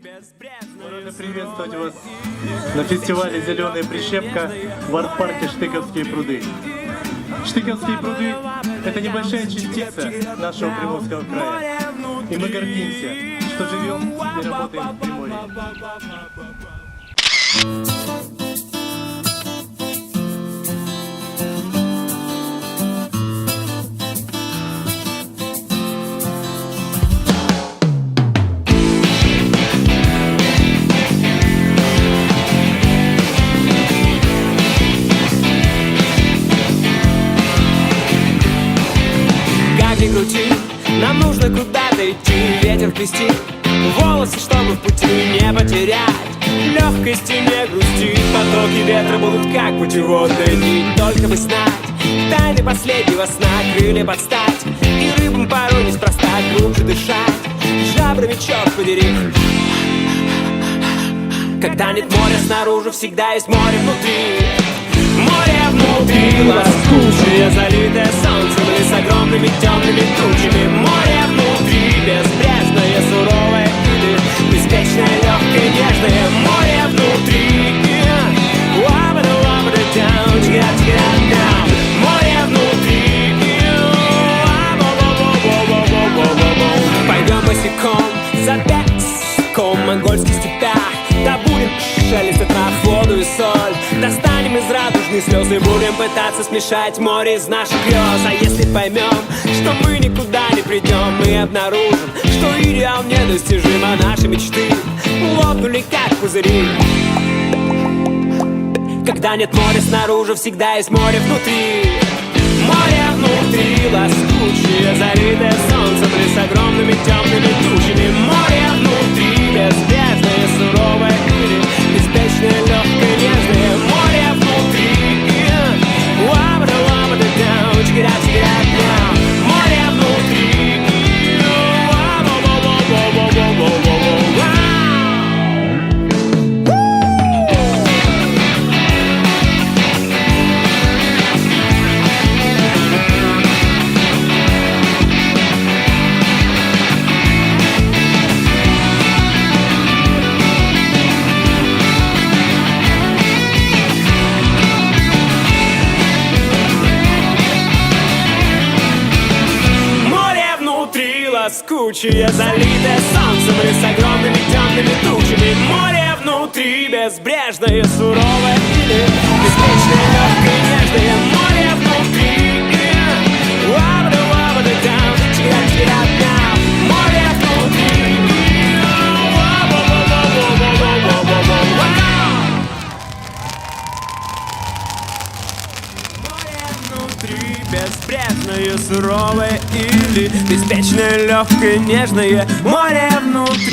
Мы рады приветствовать вас на фестивале «Зеленая прищепка» в арт-парке «Штыковские пруды». Штыковские пруды – это небольшая частица нашего Приморского края. И мы гордимся, что живем и работаем в Приморье. Нам нужно куда-то идти, ветер хлестит волосы, чтобы в пути не потерять легкости, не грустить. Потоки ветра будут как путеводные дни. Только бы знать тайны последнего сна, крылья подстать и рыбам порой неспроста глубже дышать жабрами, черт подери. Когда нет моря снаружи, всегда есть море внутри. Море внутри, лоскучее, залитое солнцем и с огромными темными тучами. Море внутри, безбрежное, суровое или беспечное, легкое, нежное. Море внутри, море внутри. Пойдем босиком за песком в монгольских степях. Добудем шелестят трав, воду и соль. Достанем из радужных слез и будем пытаться смешать море из наших грез. А если поймем, что мы никуда не придем, мы обнаружим, что идеал недостижим, а наши мечты лопнули как пузыри. Когда нет моря снаружи, всегда есть море внутри. Море внутри, лоскучее, залитое солнцем и с огромными темными тучами. Море внутри, безбрежное, суровое или беспечное, легкое, нежное. Море внутри, море внутри. Лоскучее, залитое солнцем и с огромными темными тучами. Море внутри, безбрежное, суровое или беспечное, легкое, нежное. Море внутри, море внутри. Безбрежное, суровое или беспечное, легкое, нежное. Море внутри.